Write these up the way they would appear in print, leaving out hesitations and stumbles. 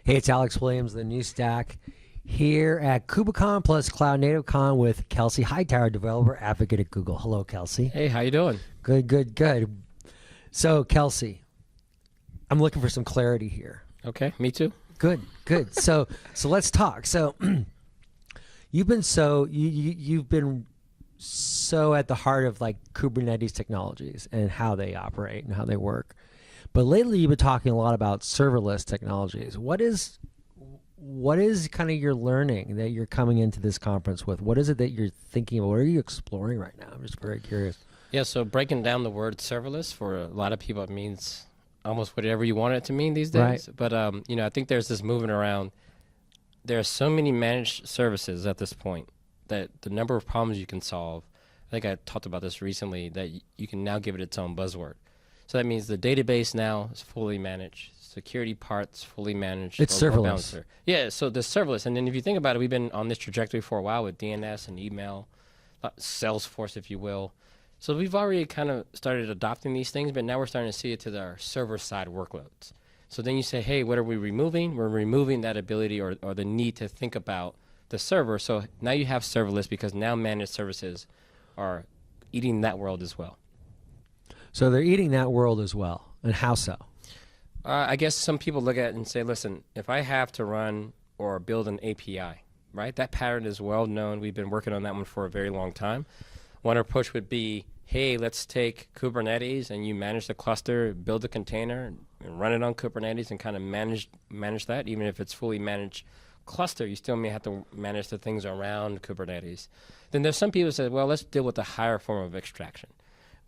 Hey, it's Alex Williams, the New Stack, here at KubeCon plus CloudNativeCon with Kelsey Hightower, developer advocate at Google. Hello, Kelsey. Hey, how you doing? Good, good, good. So, Kelsey, I'm looking for some clarity here. Okay, me too. Good, good. So let's talk. So, you've been you've been so at the heart of like Kubernetes technologies and how they operate and how they work. But lately you've been talking a lot about serverless technologies. What is kind of your learning that you're coming into this conference with? What is it that you're thinking about? What are you exploring right now? I'm just very curious. Yeah, so breaking down the word serverless, for a lot of people it means almost whatever you want it to mean these days. Right. But I think there's this movement around. There are so many managed services at this point that the number of problems you can solve, I think I talked about this recently, that you can now give it its own buzzword. So that means the database now is fully managed, security parts fully managed. It's serverless. Yeah, so the serverless. And then if you think about it, we've been on this trajectory for a while with DNS and email, Salesforce, if you will. So we've already kind of started adopting these things, but now we're starting to see it to our server-side workloads. So then you say, hey, what are we removing? We're removing that ability or the need to think about the server. So now you have serverless because now managed services are eating that world as well. So they're eating that world as well. And how so? I guess some people look at it and say, listen, if I have to run or build an API, right? That pattern is well known. We've been working on that one for a very long time. One approach would be, hey, let's take Kubernetes and you manage the cluster, build a container, and run it on Kubernetes and kind of manage that. Even if it's fully managed cluster, you still may have to manage the things around Kubernetes. Then there's some people who say, well, let's deal with a higher form of extraction.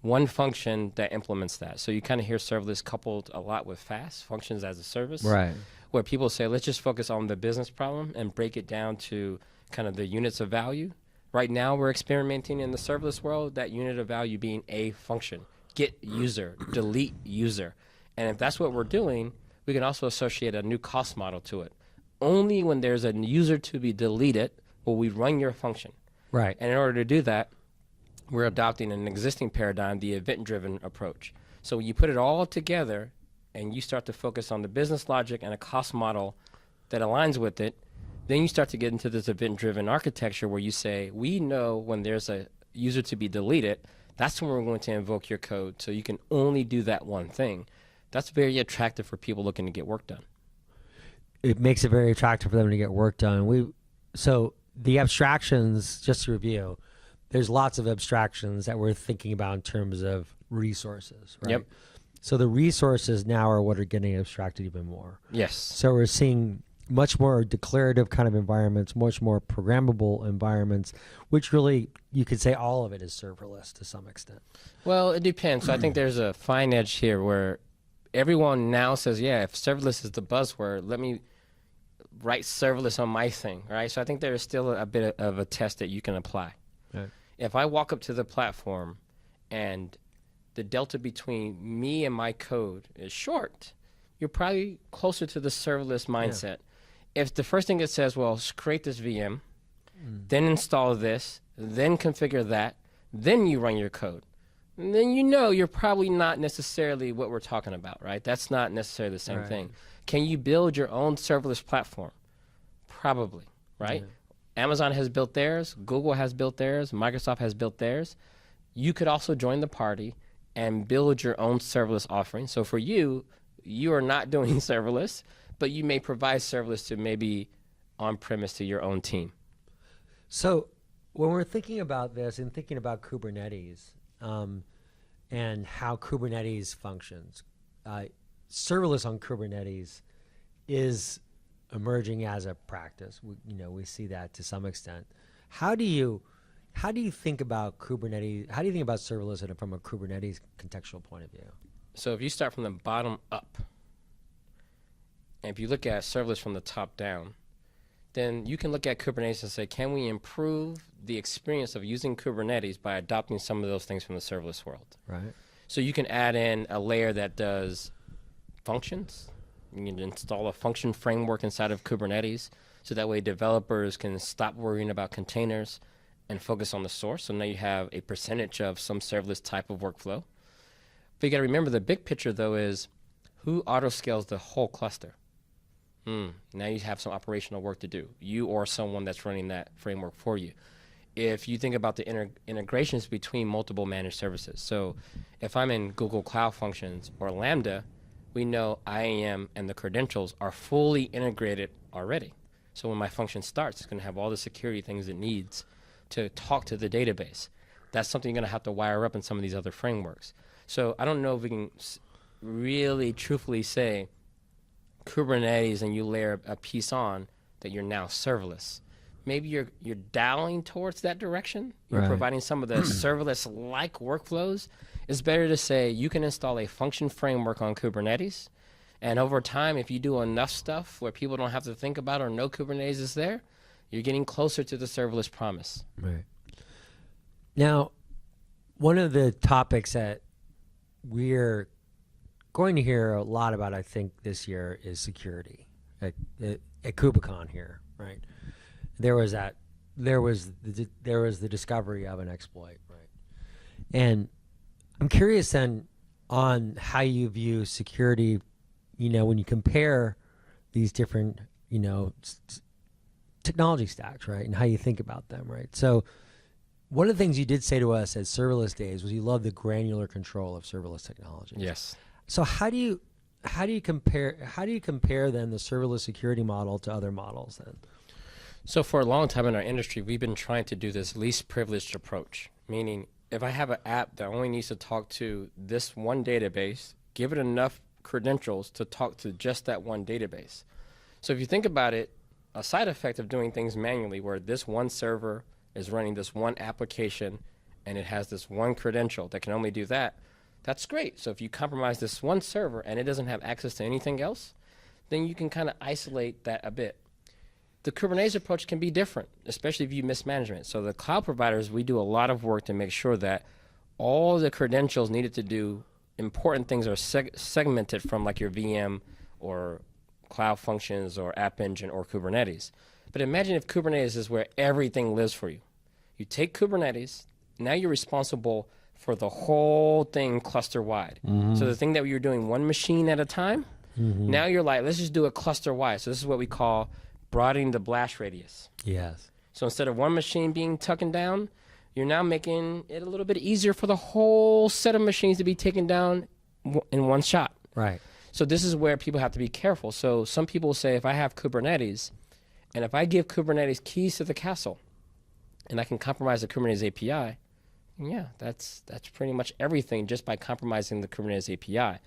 One function that implements that. So you kind of hear serverless coupled a lot with fast functions as a service. Right. Where people say, let's just focus on the business problem and break it down to kind of the units of value. Right now, we're experimenting in the serverless world, that unit of value being a function. Get user, delete user. And if that's what we're doing, we can also associate a new cost model to it. Only when there's a user to be deleted will we run your function. Right. And in order to do that, we're adopting an existing paradigm, the event-driven approach. So when you put it all together and you start to focus on the business logic and a cost model that aligns with it, then you start to get into this event-driven architecture where you say, we know when there's a user to be deleted, that's when we're going to invoke your code so you can only do that one thing. That's very attractive for people looking to get work done. It makes it very attractive for them to get work done. So the abstractions, just to review, there's lots of abstractions that we're thinking about in terms of resources, right? Yep. So the resources now are what are getting abstracted even more. Yes. So we're seeing much more declarative kind of environments, much more programmable environments, which really, you could say all of it is serverless to some extent. Well, it depends. So I think there's a fine edge here where everyone now says, yeah, if serverless is the buzzword, let me write serverless on my thing, right? So I think there is still a bit of a test that you can apply. Right. If I walk up to the platform and the delta between me and my code is short, you're probably closer to the serverless mindset. Yeah. If the first thing it says, well, create this VM, then install this, then configure that, then you run your code, and then you know you're probably not necessarily what we're talking about, right? That's not necessarily the same thing. Can you build your own serverless platform? Probably, right? Yeah. Amazon has built theirs, Google has built theirs, Microsoft has built theirs. You could also join the party and build your own serverless offering. So for you, you are not doing serverless, but you may provide serverless to maybe on-premise to your own team. So when we're thinking about this and thinking about Kubernetes and how Kubernetes functions, serverless on Kubernetes is emerging as a practice. We see that to some extent. How do you think about Kubernetes? How do you think about serverless from a Kubernetes contextual point of view? So if you start from the bottom up, and if you look at serverless from the top down, then you can look at Kubernetes and say, can we improve the experience of using Kubernetes by adopting some of those things from the serverless world? Right. So you can add in a layer that does functions. You can install a function framework inside of Kubernetes, so that way developers can stop worrying about containers and focus on the source. So now you have a percentage of some serverless type of workflow. But you got to remember the big picture, though, is who auto-scales the whole cluster? Now you have some operational work to do, you or someone that's running that framework for you. If you think about the integrations between multiple managed services. So if I'm in Google Cloud Functions or Lambda, we know IAM and the credentials are fully integrated already. So when my function starts, it's going to have all the security things it needs to talk to the database. That's something you're going to have to wire up in some of these other frameworks. So I don't know if we can really truthfully say Kubernetes and you layer a piece on that you're now serverless. Maybe you're dialing towards that direction. You're providing some of the serverless-like workflows. It's better to say you can install a function framework on Kubernetes, and over time, if you do enough stuff where people don't have to think about or know Kubernetes is there, you're getting closer to the serverless promise. Right. Now, one of the topics that we're going to hear a lot about, I think, this year is security at KubeCon here, right? There was the discovery of an exploit, right? And I'm curious then on how you view security, when you compare these different, technology stacks, right? And how you think about them, right? So one of the things you did say to us at Serverless Days was you love the granular control of serverless technology. Yes. So how do you compare then the serverless security model to other models then? So for a long time in our industry, we've been trying to do this least privileged approach, meaning if I have an app that only needs to talk to this one database, give it enough credentials to talk to just that one database. So if you think about it, a side effect of doing things manually where this one server is running this one application and it has this one credential that can only do that, that's great. So if you compromise this one server and it doesn't have access to anything else, then you can kind of isolate that a bit. The Kubernetes approach can be different, especially if you mismanagement. So the cloud providers, we do a lot of work to make sure that all the credentials needed to do important things are segmented from like your VM or Cloud Functions or App Engine or Kubernetes. But imagine if Kubernetes is where everything lives for you. You take Kubernetes, now you're responsible for the whole thing cluster-wide. So the thing that you're doing one machine at a time, now you're like, let's just do it cluster-wide. So this is what we call broadening the blast radius. Yes. So instead of one machine being taken down, you're now making it a little bit easier for the whole set of machines to be taken down in one shot. Right. So this is where people have to be careful. So some people say if I have Kubernetes, and if I give Kubernetes keys to the castle, and I can compromise the Kubernetes API, yeah, that's pretty much everything just by compromising the Kubernetes API.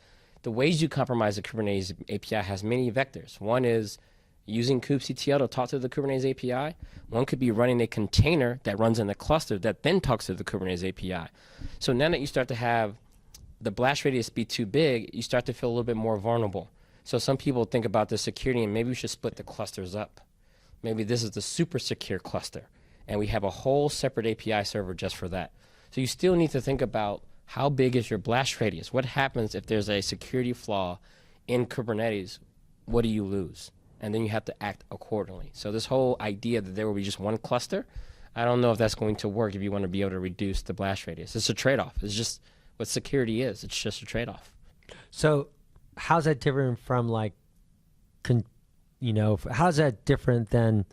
The ways you compromise the Kubernetes API has many vectors. One is using kubectl to talk to the Kubernetes API. One could be running a container that runs in a cluster that then talks to the Kubernetes API. So now that you start to have the blast radius be too big, you start to feel a little bit more vulnerable. So some people think about the security and maybe we should split the clusters up. Maybe this is the super secure cluster and we have a whole separate API server just for that. So you still need to think about how big is your blast radius? What happens if there's a security flaw in Kubernetes? What do you lose? And then you have to act accordingly. So this whole idea that there will be just one cluster, I don't know if that's going to work if you want to be able to reduce the blast radius. It's a trade-off. It's just what security is. It's just a trade-off. So how's that different from like, how's that different than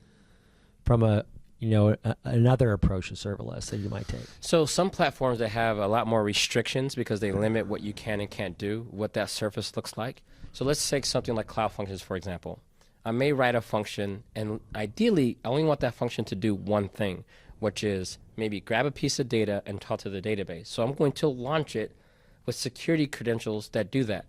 from another approach to serverless that you might take? So some platforms that have a lot more restrictions because they limit what you can and can't do, what that surface looks like. So let's take something like Cloud Functions, for example. I may write a function, and ideally, I only want that function to do one thing, which is maybe grab a piece of data and talk to the database. So I'm going to launch it with security credentials that do that.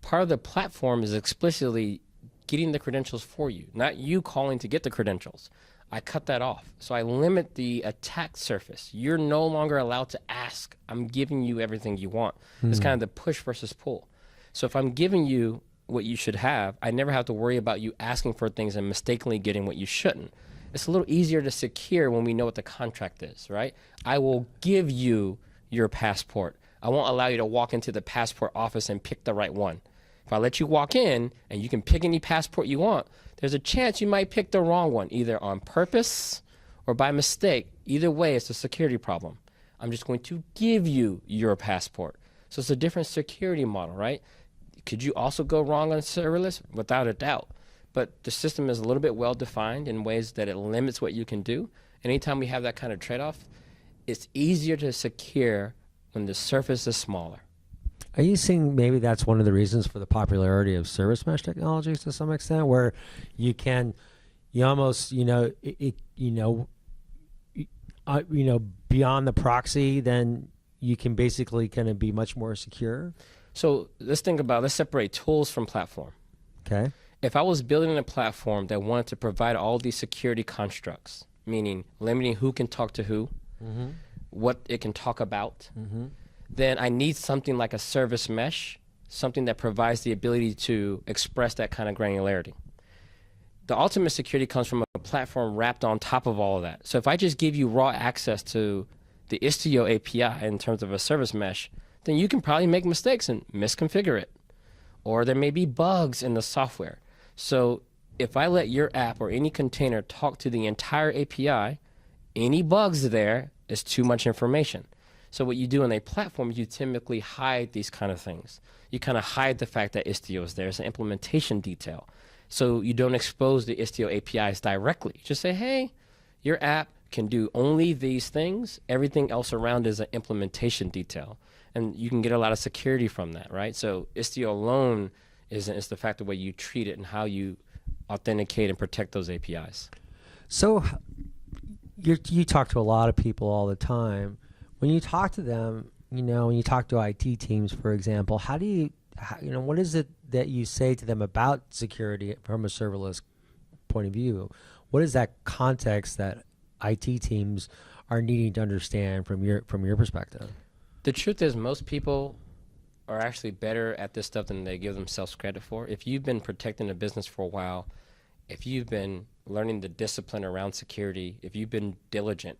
Part of the platform is explicitly getting the credentials for you, not you calling to get the credentials. I cut that off. So I limit the attack surface. You're no longer allowed to ask. I'm giving you everything you want. It's kind of the push versus pull. So if I'm giving you what you should have, I never have to worry about you asking for things and mistakenly getting what you shouldn't. It's a little easier to secure when we know what the contract is, right? I will give you your passport. I won't allow you to walk into the passport office and pick the right one. If I let you walk in and you can pick any passport you want, there's a chance you might pick the wrong one, either on purpose or by mistake. Either way, it's a security problem. I'm just going to give you your passport. So it's a different security model, right? Could you also go wrong on serverless? Without a doubt. but the system is a little bit well-defined in ways that it limits what you can do. Anytime we have that kind of trade-off, it's easier to secure when the surface is smaller. Are you seeing maybe that's one of the reasons for the popularity of service mesh technologies to some extent, where you almost, beyond the proxy, then you can basically kind of be much more secure? So let's separate tools from platform. Okay. If I was building a platform that wanted to provide all these security constructs, meaning limiting who can talk to who, what it can talk about, then I need something like a service mesh, something that provides the ability to express that kind of granularity. The ultimate security comes from a platform wrapped on top of all of that. So if I just give you raw access to the Istio API in terms of a service mesh, then you can probably make mistakes and misconfigure it. Or there may be bugs in the software. So if I let your app or any container talk to the entire API, any bugs there is too much information. So what you do in a platform, you typically hide these kind of things. You kind of hide the fact that Istio is there. It's an implementation detail. So you don't expose the Istio APIs directly. Just say, hey, your app can do only these things. Everything else around is an implementation detail. And you can get a lot of security from that, right? So Istio alone is the fact of the way you treat it and how you authenticate and protect those APIs. So you talk to a lot of people all the time. When you talk to them, when you talk to IT teams, for example, what is it that you say to them about security from a serverless point of view? What is that context that IT teams are needing to understand from your perspective? The truth is most people are actually better at this stuff than they give themselves credit for. If you've been protecting a business for a while, if you've been learning the discipline around security, if you've been diligent,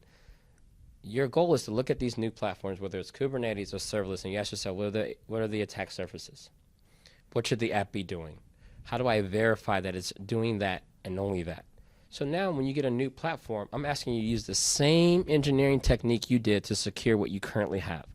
your goal is to look at these new platforms, whether it's Kubernetes or serverless, and you ask yourself, what are the attack surfaces? What should the app be doing? How do I verify that it's doing that and only that? So now when you get a new platform, I'm asking you to use the same engineering technique you did to secure what you currently have.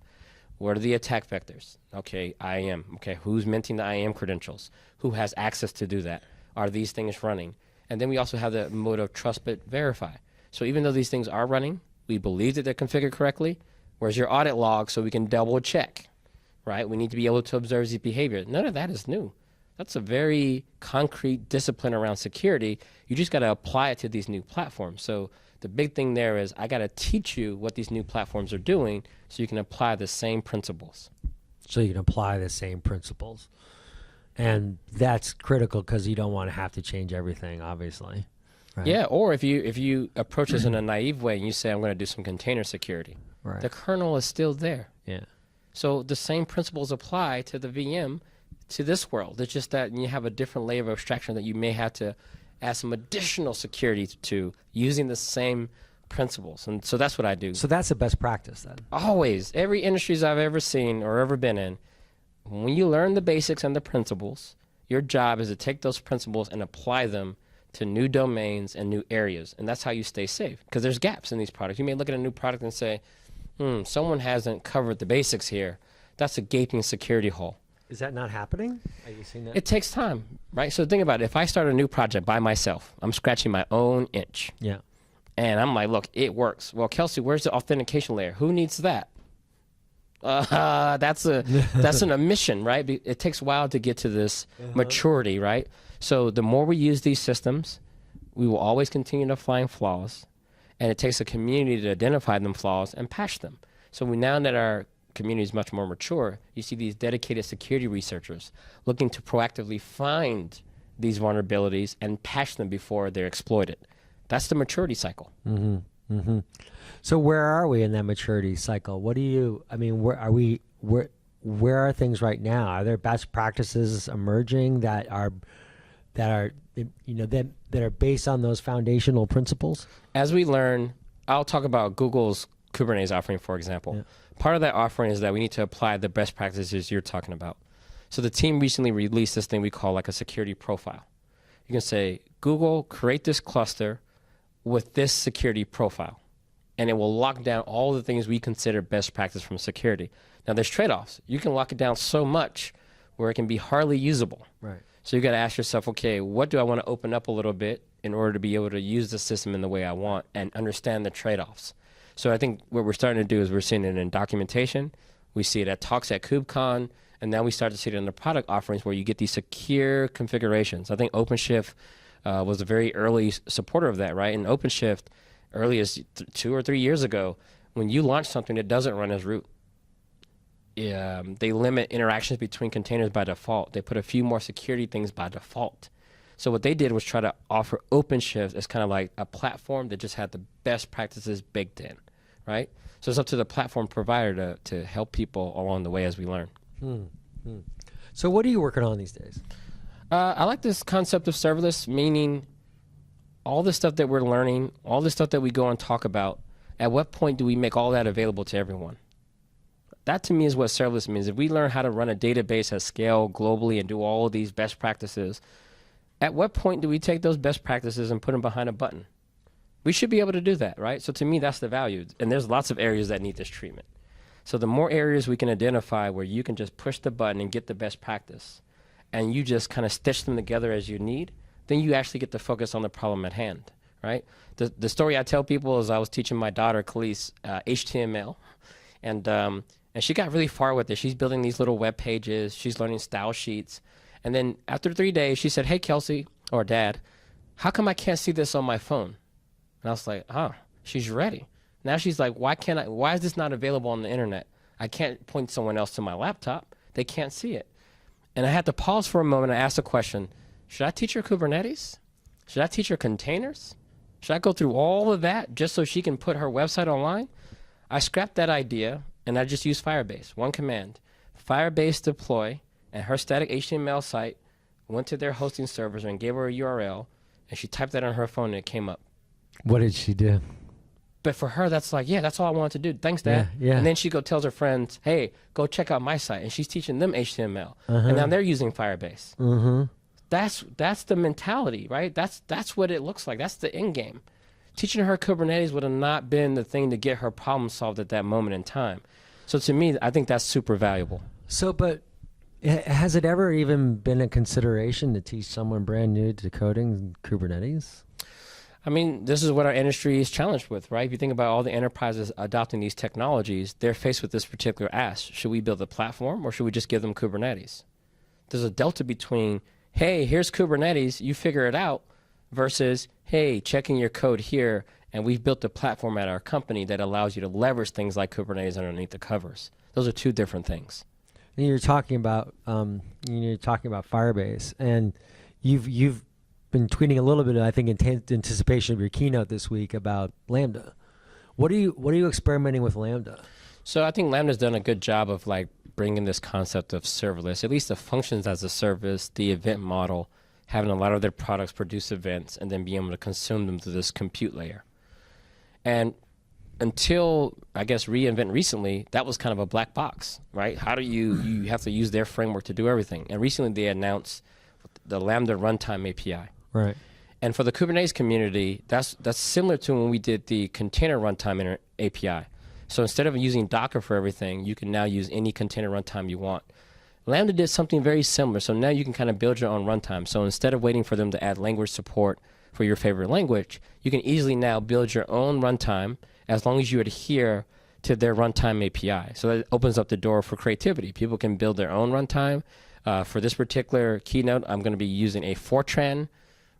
What are the attack vectors? Okay, IAM. Okay, who's minting the IAM credentials? Who has access to do that? Are these things running? And then we also have the mode of trust but verify. So even though these things are running, we believe that they're configured correctly. Where's your audit log so we can double check, right? We need to be able to observe the behavior. None of that is new. That's a very concrete discipline around security. You just got to apply it to these new platforms. So the big thing there is I got to teach you what these new platforms are doing so you can apply the same principles. And that's critical because you don't want to have to change everything, obviously. Right? Yeah, or if you approach this in a naive way and you say, I'm going to do some container security, right, the kernel is still there. Yeah. So the same principles apply to the VM to this world. It's just that you have a different layer of abstraction that you may have to add some additional security to using the same principles. And so that's what I do. So that's the best practice then? Always. Every industries I've ever seen or ever been in, when you learn the basics and the principles, your job is to take those principles and apply them to new domains and new areas. And that's how you stay safe. Because there's gaps in these products. You may look at a new product and say, someone hasn't covered the basics here. That's a gaping security hole. Is that not happening? Are you seeing that? It takes time, right? So think about it. If I start a new project by myself, I'm scratching my own itch. Yeah. And I'm like, look, it works. Well, Kelsey, where's the authentication layer? Who needs that? That's an omission, right? It takes a while to get to this maturity, right? So the more we use these systems, we will always continue to find flaws, and it takes a community to identify them flaws and patch them. So now that our community is much more mature, you see these dedicated security researchers looking to proactively find these vulnerabilities and patch them before they're exploited. That's the maturity cycle. Mm-hmm. Mm-hmm. So where are we in that maturity cycle? Where are we? Where are things right now? Are there best practices emerging that are based on those foundational principles? As we learn, I'll talk about Google's Kubernetes offering, for example. Yeah. Part of that offering is that we need to apply the best practices you're talking about. So the team recently released this thing we call like a security profile. You can say, Google, create this cluster with this security profile, and it will lock down all the things we consider best practice from security. Now, there's trade-offs. You can lock it down so much where it can be hardly usable. Right. So you got to ask yourself, okay, what do I want to open up a little bit in order to be able to use the system in the way I want and understand the trade-offs? So I think what we're starting to do is we're seeing it in documentation. We see it at talks at KubeCon, and now we start to see it in the product offerings where you get these secure configurations. I think OpenShift was a very early supporter of that, right? And OpenShift, early as 2 or 3 years ago, when you launch something that doesn't run as root, they limit interactions between containers by default. They put a few more security things by default. So what they did was try to offer OpenShift as kind of like a platform that just had the best practices baked in, right? So it's up to the platform provider to help people along the way as we learn. So what are you working on these days? I like this concept of serverless, meaning all the stuff that we're learning, all the stuff that we go and talk about, at what point do we make all that available to everyone? That to me is what serverless means. If we learn how to run a database at scale globally and do all of these best practices, at what point do we take those best practices and put them behind a button? We should be able to do that, right? So to me, that's the value. And there's lots of areas that need this treatment. So the more areas we can identify where you can just push the button and get the best practice, and you just kind of stitch them together as you need, then you actually get to focus on the problem at hand, right? The story I tell people is I was teaching my daughter, Khalees, HTML, and she got really far with it. She's building these little web pages. She's learning style sheets. And then after 3 days, she said, hey, Kelsey, or Dad, how come I can't see this on my phone? And I was like, she's ready. Now she's like, why is this not available on the internet? I can't point someone else to my laptop. They can't see it. And I had to pause for a moment and ask the question, should I teach her Kubernetes? Should I teach her containers? Should I go through all of that just so she can put her website online? I scrapped that idea and I just used Firebase, one command. Firebase deploy, and her static HTML site went to their hosting servers and gave her a URL, and she typed that on her phone and it came up. What did she do? But for her, that's like, yeah, that's all I wanted to do. Thanks, Dad. Yeah. And then she tells her friends, hey, go check out my site. And she's teaching them HTML. And now they're using Firebase. That's the mentality, right? That's what it looks like. That's the end game. Teaching her Kubernetes would have not been the thing to get her problem solved at that moment in time. So to me, I think that's super valuable. So, but has it ever even been a consideration to teach someone brand new to coding Kubernetes? I mean, this is what our industry is challenged with, right? If you think about all the enterprises adopting these technologies, they're faced with this particular ask. Should we build a platform or should we just give them Kubernetes? There's a delta between, hey, here's Kubernetes, you figure it out, versus, hey, checking your code here, and we've built a platform at our company that allows you to leverage things like Kubernetes underneath the covers. Those are two different things. And you're talking about Firebase, and you've been tweeting a little bit, I think, in anticipation of your keynote this week about Lambda. What are you experimenting with Lambda? So I think Lambda's done a good job of like bringing this concept of serverless, at least the functions as a service, the event model, having a lot of their products produce events, and then being able to consume them through this compute layer. And until, I guess, reInvent recently, that was kind of a black box, right? How do you have to use their framework to do everything. And recently they announced the Lambda Runtime API. Right. And for the Kubernetes community, that's similar to when we did the container runtime API. So instead of using Docker for everything, you can now use any container runtime you want. Lambda did something very similar. So now you can kind of build your own runtime. So instead of waiting for them to add language support for your favorite language, you can easily now build your own runtime as long as you adhere to their runtime API. So that opens up the door for creativity. People can build their own runtime. For this particular keynote, I'm going to be using a Fortran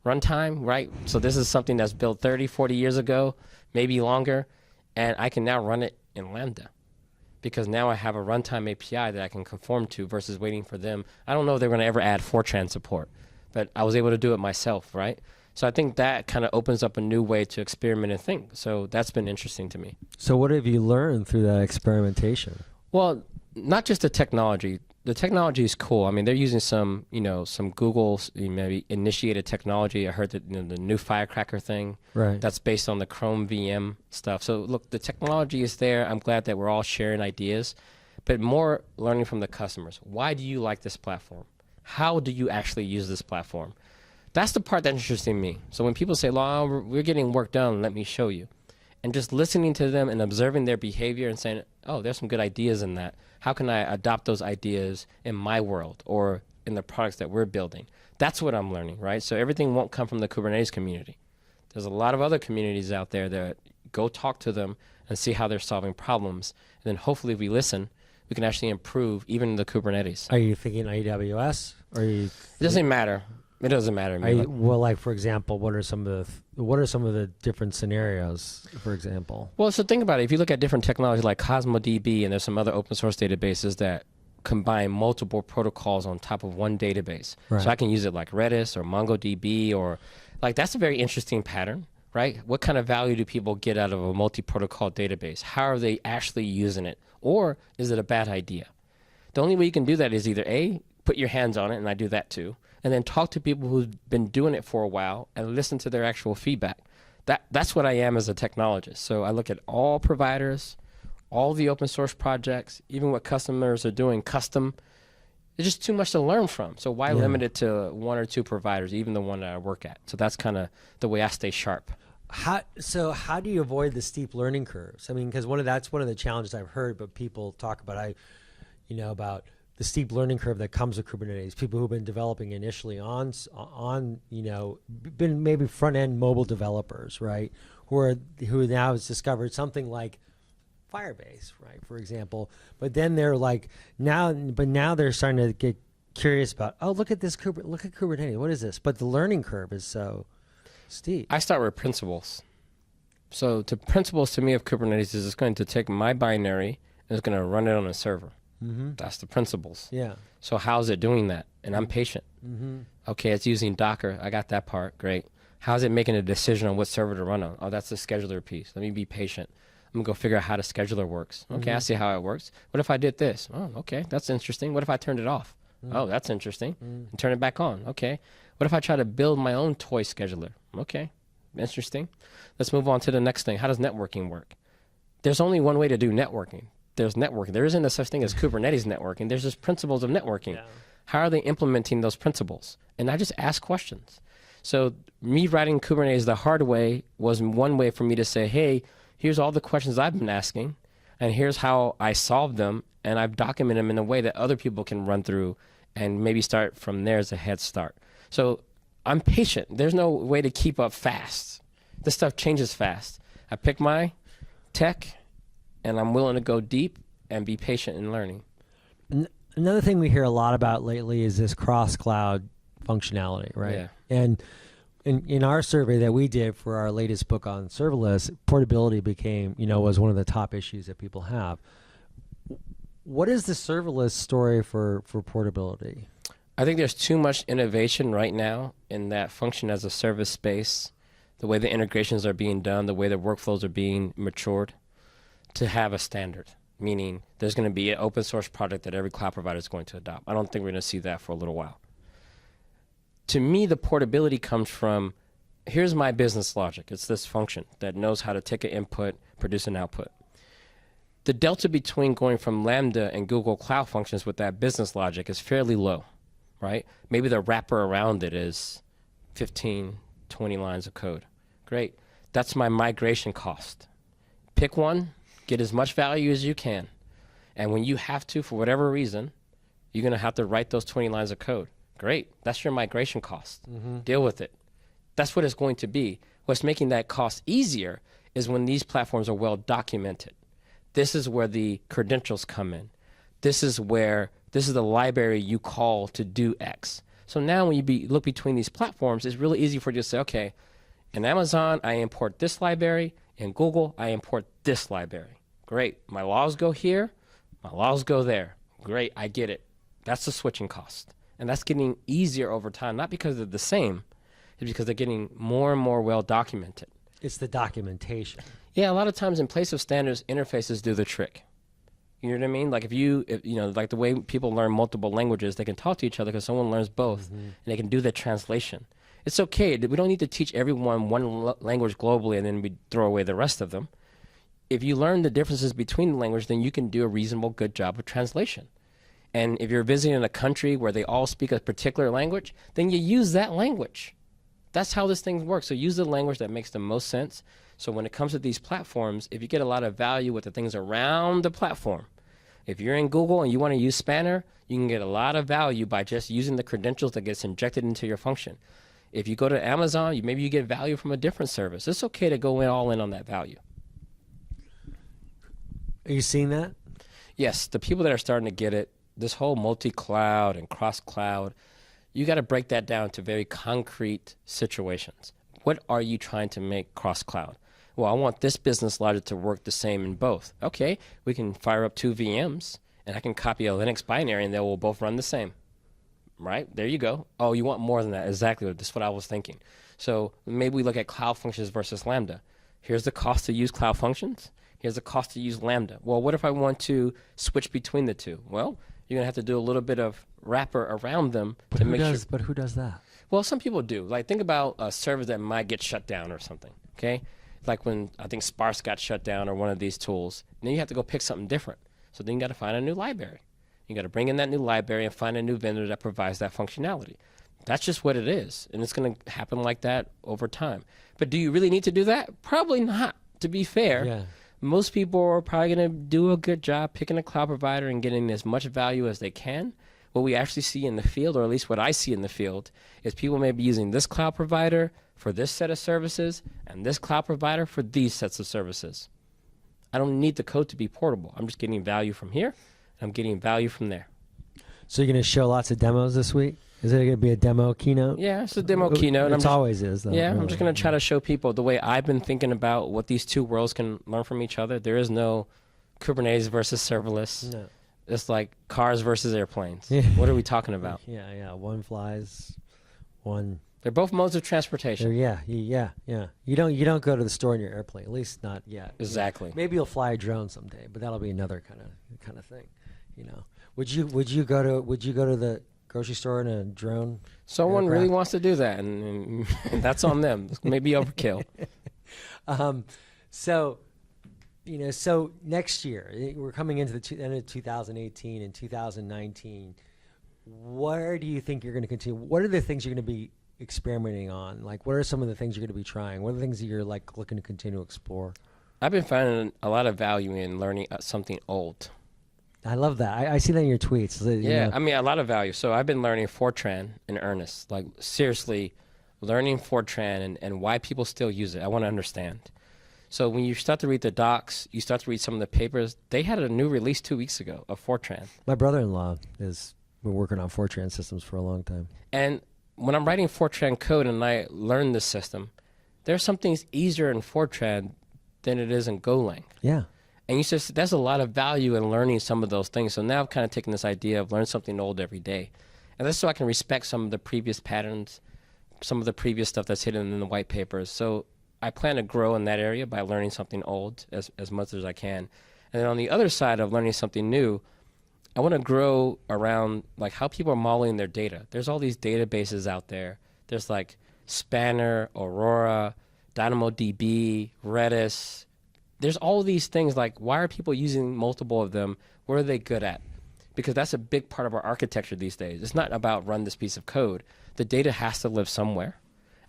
runtime, right? So this is something that's built 30, 40 years ago, maybe longer, and I can now run it in Lambda because now I have a runtime API that I can conform to versus waiting for them. I don't know if they're going to ever add Fortran support, but I was able to do it myself, right? So I think that kind of opens up a new way to experiment and think. So that's been interesting to me. So what have you learned through that experimentation? Well, not just the technology. The technology is cool. I mean, they're using some Google maybe initiated technology. I heard that the new Firecracker thing. Right. That's based on the Chrome VM stuff. So look, the technology is there. I'm glad that we're all sharing ideas, but more learning from the customers. Why do you like this platform? How do you actually use this platform? That's the part that interests me. So when people say, well, we're getting work done, let me show you. And just listening to them and observing their behavior and saying, oh, there's some good ideas in that. How can I adopt those ideas in my world or in the products that we're building. That's what I'm learning, right? So everything won't come from the Kubernetes community. There's a lot of other communities out there that go talk to them and see how they're solving problems. And then hopefully if we listen, we can actually improve even the Kubernetes. Are you thinking AWS? Or are you? It doesn't matter. It doesn't matter to me. Well, like for example, what are some of the different scenarios? For example, well, so think about it. If you look at different technologies like CosmoDB, and there's some other open source databases that combine multiple protocols on top of one database. Right. So I can use it like Redis or MongoDB, or like that's a very interesting pattern, right? What kind of value do people get out of a multi-protocol database? How are they actually using it? Or is it a bad idea? The only way you can do that is either A, put your hands on it, and I do that too, and then talk to people who've been doing it for a while and listen to their actual feedback. That's what I am as a technologist. So I look at all providers, all the open source projects, even what customers are doing custom. There's just too much to learn from. So why limit it to one or two providers, even the one that I work at? So that's kind of the way I stay sharp. How do you avoid the steep learning curves? I mean, because that's one of the challenges I've heard, but people talk about about the steep learning curve that comes with Kubernetes. People who've been developing initially on been maybe front end mobile developers, right? Who now has discovered something like Firebase, right, for example. But then they're like now they're starting to get curious about, oh, look at Kubernetes. What is this? But the learning curve is so steep. I start with principles. So the principles to me of Kubernetes is it's going to take my binary and it's going to run it on a server. Mm-hmm. That's the principles. Yeah. So how's it doing that? And I'm patient. Mm-hmm. Okay, it's using Docker. I got that part. Great. How's it making a decision on what server to run on? Oh, that's the scheduler piece. Let me be patient. I'm going to go figure out how the scheduler works. Okay, I see how it works. What if I did this? Oh, okay, that's interesting. What if I turned it off? Oh, that's interesting. And turn it back on. Okay. What if I try to build my own toy scheduler? Okay, interesting. Let's move on to the next thing. How does networking work? There's only one way to do networking. There's networking. There isn't a such thing as Kubernetes networking. There's just principles of networking. Yeah. How are they implementing those principles? And I just ask questions. So me writing Kubernetes the hard way was one way for me to say, hey, here's all the questions I've been asking, and here's how I solved them, and I've documented them in a way that other people can run through and maybe start from there as a head start. So I'm patient. There's no way to keep up fast. This stuff changes fast. I pick my tech, and I'm willing to go deep and be patient in learning. Another thing we hear a lot about lately is this cross-cloud functionality, right? Yeah. And in our survey that we did for our latest book on serverless, portability was one of the top issues that people have. What is the serverless story for portability? I think there's too much innovation right now in that function as a service space, the way the integrations are being done, the way the workflows are being matured, to have a standard, meaning there's going to be an open source product that every cloud provider is going to adopt. I don't think we're going to see that for a little while. To me, the portability comes from, here's my business logic. It's this function that knows how to take an input, produce an output. The delta between going from Lambda and Google Cloud Functions with that business logic is fairly low, right? Maybe the wrapper around it is 15, 20 lines of code. Great. That's my migration cost. Pick one, get as much value as you can. And when you have to, for whatever reason, you're going to have to write those 20 lines of code. Great. That's your migration cost. Deal with it. That's what it's going to be. What's making that cost easier is when these platforms are well documented. This is where the credentials come in. This is the library you call to do X. So now when you look between these platforms, it's really easy for you to say, okay, in Amazon, I import this library. In Google, I import this library. Great. My logs go here. My logs go there. Great. I get it. That's the switching cost. And that's getting easier over time, not because they're the same, it's because they're getting more and more well documented. It's the documentation. Yeah, a lot of times in place of standards, interfaces do the trick. You know what I mean? Like like the way people learn multiple languages, they can talk to each other because someone learns both, and they can do the translation. It's okay. We don't need to teach everyone one language globally and then we throw away the rest of them. If you learn the differences between the language, then you can do a reasonable, good job of translation. And if you're visiting a country where they all speak a particular language, then you use that language. That's how this thing works. So use the language that makes the most sense. So when it comes to these platforms, if you get a lot of value with the things around the platform, If you're in Google and you want to use Spanner, you can get a lot of value by just using the credentials that gets injected into your function. If you go to Amazon, maybe you get value from a different service. It's okay to go all in on that value. Are you seeing that? Yes, the people that are starting to get it, this whole multi-cloud and cross-cloud, you got to break that down to very concrete situations. What are you trying to make cross-cloud? Well, I want this business logic to work the same in both. Okay, we can fire up 2 VMs, and I can copy a Linux binary, and they will both run the same. Right? There you go. Oh, you want more than that. Exactly. That's what I was thinking. So maybe we look at cloud functions versus Lambda. Here's the cost to use cloud functions. Here's the cost to use Lambda. Well, what if I want to switch between the two? Well, you're going to have to do a little bit of wrapper around them to make sure. But who does that? Well, some people do. Like, think about a server that might get shut down or something, okay? Like when I think Sparse got shut down or one of these tools. Then you have to go pick something different. So then you got to find a new library. You got to bring in that new library and find a new vendor that provides that functionality. That's just what it is, and it's going to happen like that over time. But do you really need to do that? Probably not, to be fair. Yeah. Most people are probably going to do a good job picking a cloud provider and getting as much value as they can. What we actually see in the field, or at least what I see in the field, is people may be using this cloud provider for this set of services and this cloud provider for these sets of services. I don't need the code to be portable. I'm just getting value from here. I'm getting value from there. So you're going to show lots of demos this week? Is it going to be a demo keynote? Yeah, it's a demo keynote. It always is, though. Yeah, really. I'm just going to try to show people the way I've been thinking about what these two worlds can learn from each other. There is no Kubernetes versus serverless. No. It's like cars versus airplanes. Yeah. What are we talking about? Yeah. One flies, one. They're both modes of transportation. Yeah. You don't go to the store in your airplane, at least not yet. Exactly. Maybe you'll fly a drone someday, but that'll be another kind of thing. You know, would you go to the grocery store in a drone? Someone aircraft? really wants to do that, and that's on them. Maybe overkill. So next year we're coming into the end of 2018 and 2019. Where do you think you're going to continue? What are the things you're going to be experimenting on? Like, what are some of the things you're going to be trying? What are the things that you're like looking to continue to explore? I've been finding a lot of value in learning something old. I love that. I see that in your tweets. Yeah, know. I mean, a lot of value. So I've been learning Fortran in earnest, like seriously learning Fortran and why people still use it. I want to understand. So when you start to read the docs, you start to read some of the papers. They had a new release 2 weeks ago of Fortran. My brother-in-law has been working on Fortran systems for a long time. And when I'm writing Fortran code and I learn this system, there's some things easier in Fortran than it is in Golang. Yeah. And you said there's a lot of value in learning some of those things. So now I've kind of taken this idea of learn something old every day. And that's so I can respect some of the previous patterns, some of the previous stuff that's hidden in the white papers. So I plan to grow in that area by learning something old as much as I can. And then on the other side of learning something new, I want to grow around like how people are modeling their data. There's all these databases out there. There's like Spanner, Aurora, DynamoDB, Redis. There's all these things like, why are people using multiple of them? What are they good at? Because that's a big part of our architecture these days. It's not about run this piece of code. The data has to live somewhere,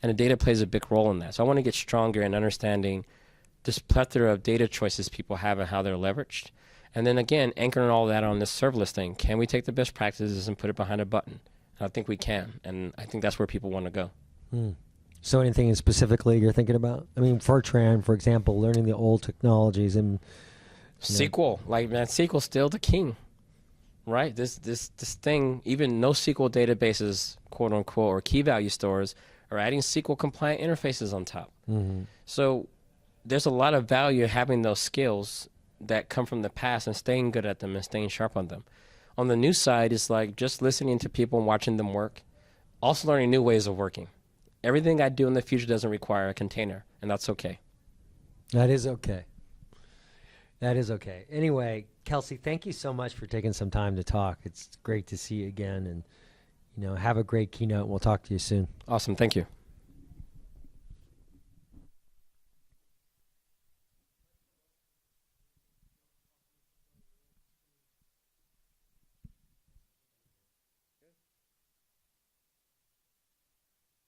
and the data plays a big role in that. So I want to get stronger in understanding this plethora of data choices people have and how they're leveraged. And then again, anchoring all that on this serverless thing. Can we take the best practices and put it behind a button? And I think we can, and I think that's where people want to go. So anything specifically you're thinking about? I mean, Fortran, for example, learning the old technologies and SQL, like man, SQL's still the king, right? This thing, even NoSQL databases, quote unquote, or key value stores are adding SQL compliant interfaces on top. Mm-hmm. So there's a lot of value in having those skills that come from the past and staying good at them and staying sharp on them. On the new side, it's like just listening to people and watching them work, also learning new ways of working. Everything I do in the future doesn't require a container, and that's okay. That is okay. That is okay. Anyway, Kelsey, thank you so much for taking some time to talk. It's great to see you again, and have a great keynote. We'll talk to you soon. Awesome. Thank you.